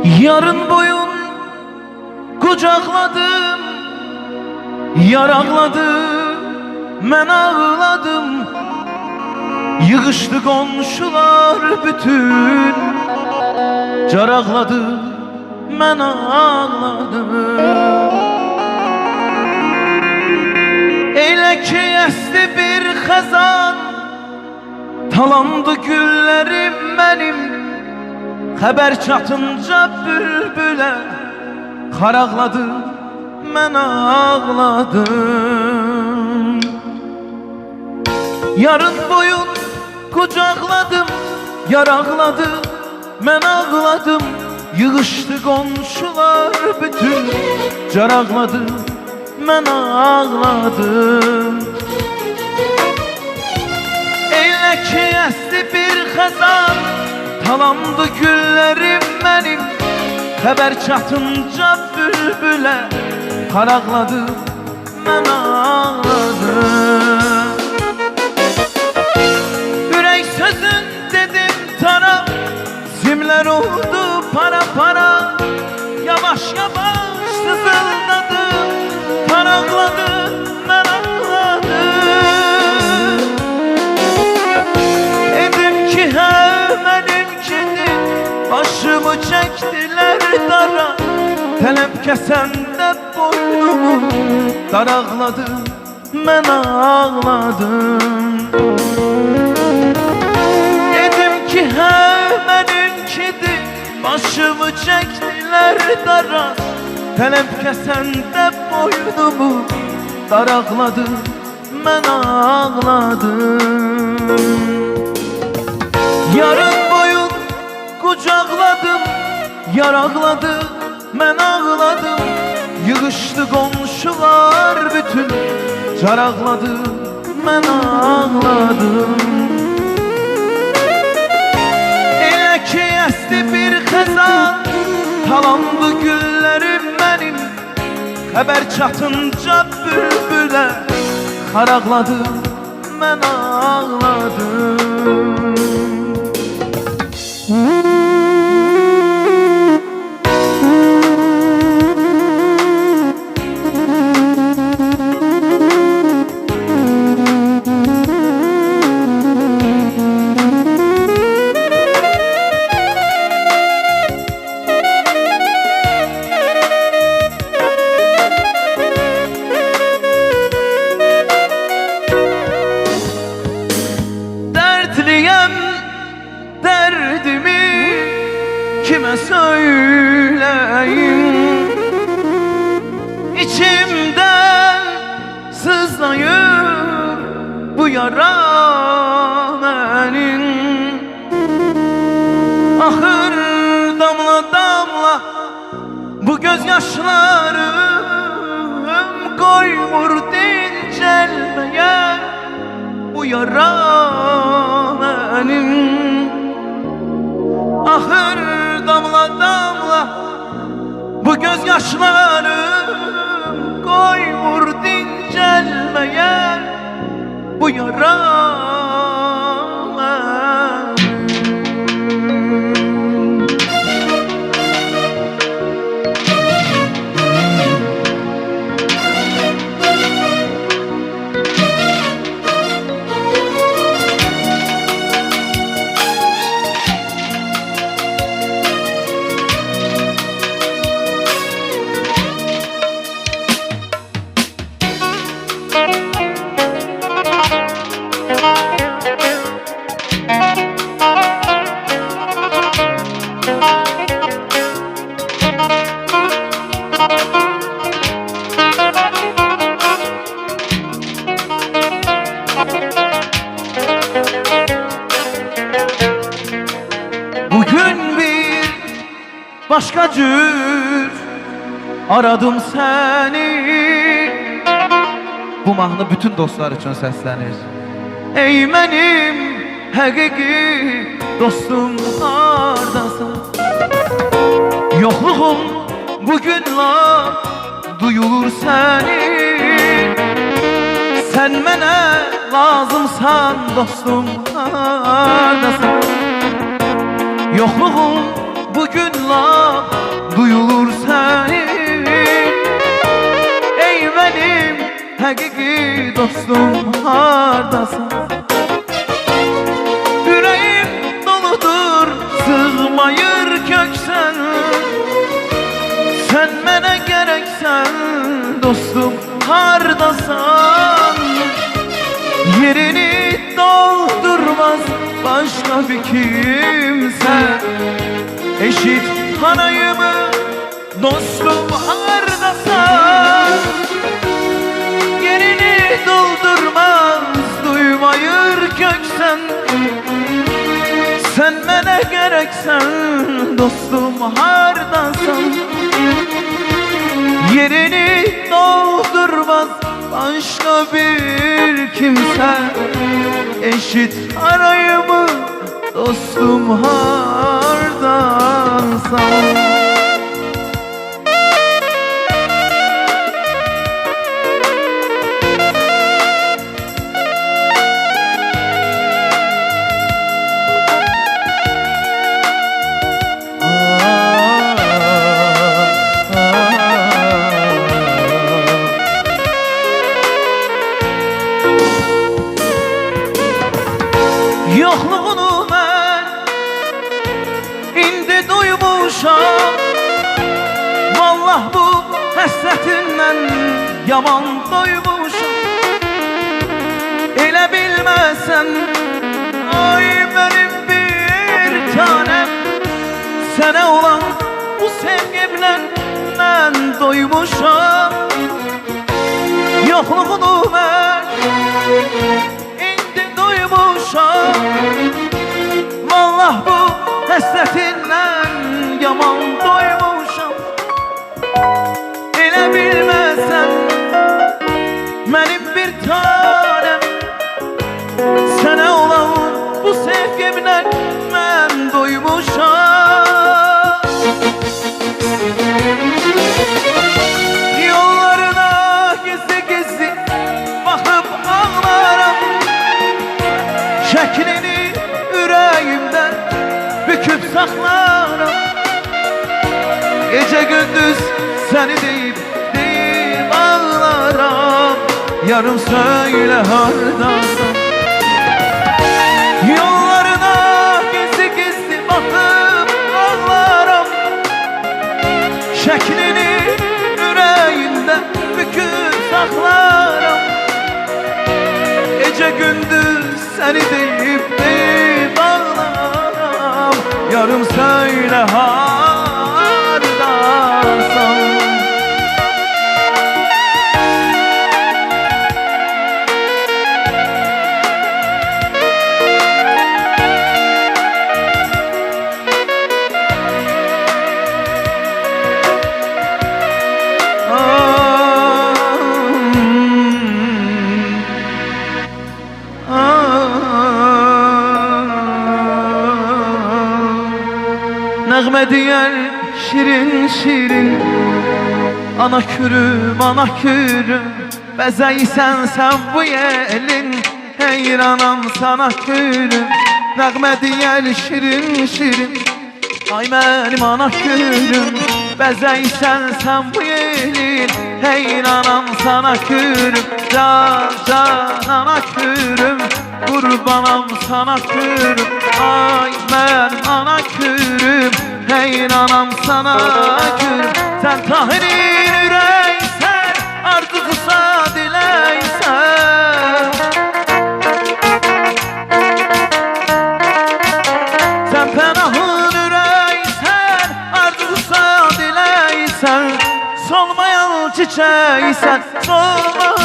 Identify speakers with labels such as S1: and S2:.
S1: Yarın boyun kucakladım, yar ağladı, mən ağladım. Yığışdı qonşular bütün, car ağladı, mən ağladım. Elə ki əsdi bir xəzan, talandı güllərim mənim. Xəbər çatınca bülbülə qaraqladı, mən ağladım. Yarın boyun kucaqladım, yar ağladı, mən ağladım. Yığışdı qonşular bütün, car ağladı, mən ağladım. Elə ki əsdi bir xəzan, talandı güllərim mənim. Xəbər çatınca bülbülə qaraqladı, mən ağladım. Ürək sözün dedim tara, simlər oldu para para. Yavaş yavaş sızıldadım, qaraqladı, mən ağladım. Edim ki hə mənimkidir, başımı çəkdilər dara. Tələb kəsəndə boynumu daraqladı, mən ağladım. Dedim ki hə mənimkidir, başımı çəkdilər dara. Tələb kəsəndə boynumu daraqladı, mən ağladım. Yarın boyun kucaqladım, yar ağladı, mən ağladım. Yığışdı qonşular bütün, car ağladı, mən ağladım. Elə ki əsdi bir xəzan, talandı güllərim mənim. Xəbər çatınca bülbülə qaraqladı, mən ağladım. Derdimi kime söyleyeyim? İçimden sızlayır bu yara benim. Ahır damla damla bu gözyaşlarım, koymur dincelmeye bu yara benim. Ahır damla damla bu gözyaşlarım, koymur dincelmeye bu yara. Bugün bir başka cür aradım seni. Bu mahnı bütün dostlar için səslənir. Ey mənim həqiqi dostum, hardasan? Yoxluğum bugün lap duyulur senin. Sen mənə lazımsan dostum, hardasan? Yoxluğum bugün lap Həqiqi dostum hardasan? Ürəyim doludur, sığmayır köksən. Sən mənə gərəksən, dostum hardasan? Yerini doldurmaz başka bir kimse. Eşit hanayımı, dostum hardasan? Yerini doldurmaz duymayır köksen. Sen mənə gərəksən, dostum hardasan? Yerini doldurmaz başka bir kimse. Eşit arayımı, dostum hardasan? Yokluğunu mən indi duymuşam. Vallah bu həsrətindən yaman doymuşam. Elə bilməsən, ay mənim bir tanem, sənə olan bu sevgimlə mən doymuşam. Yokluğunu mən vallah bu həsrətindən yaman doymuşam. Elə bilməsən, mənim bir tanem, sənə olan bu sevgimlə mən doymuşam. Yollarına gizli-gizli baxıb ağlaram. Şəklini ürəyimdən büküb saxlaram. Gecə gündüz səni deyib ağlaram. Yarım söylə hardasan? Yollarına gizli-gizli baxıb ağlaram. Şəklini ürəyimdən büküb saxlaram. Gecə gündüz səni deyib ağlaram. Yarım söylə hardasan? Nəğmə deyər şirin şirin, ana kürüm, ana kürüm, bəzəysən sən bu yelin, heyranam sana kürüm. Nəğmə deyər şirin şirin, ay mənim ana kürüm, bəzəysən sən bu yelin, heyranam sana kürüm. Can can ana kürüm, qurbanam sana kürüm. Ay mənim ana kürüm, heyranam sana kürüm. Sən Tahirin ürəksən, arzuqusa diləksən. Sən Pənahın ürəksən, arzuqusa diləksən. Solmayan çiçəksən, solmayan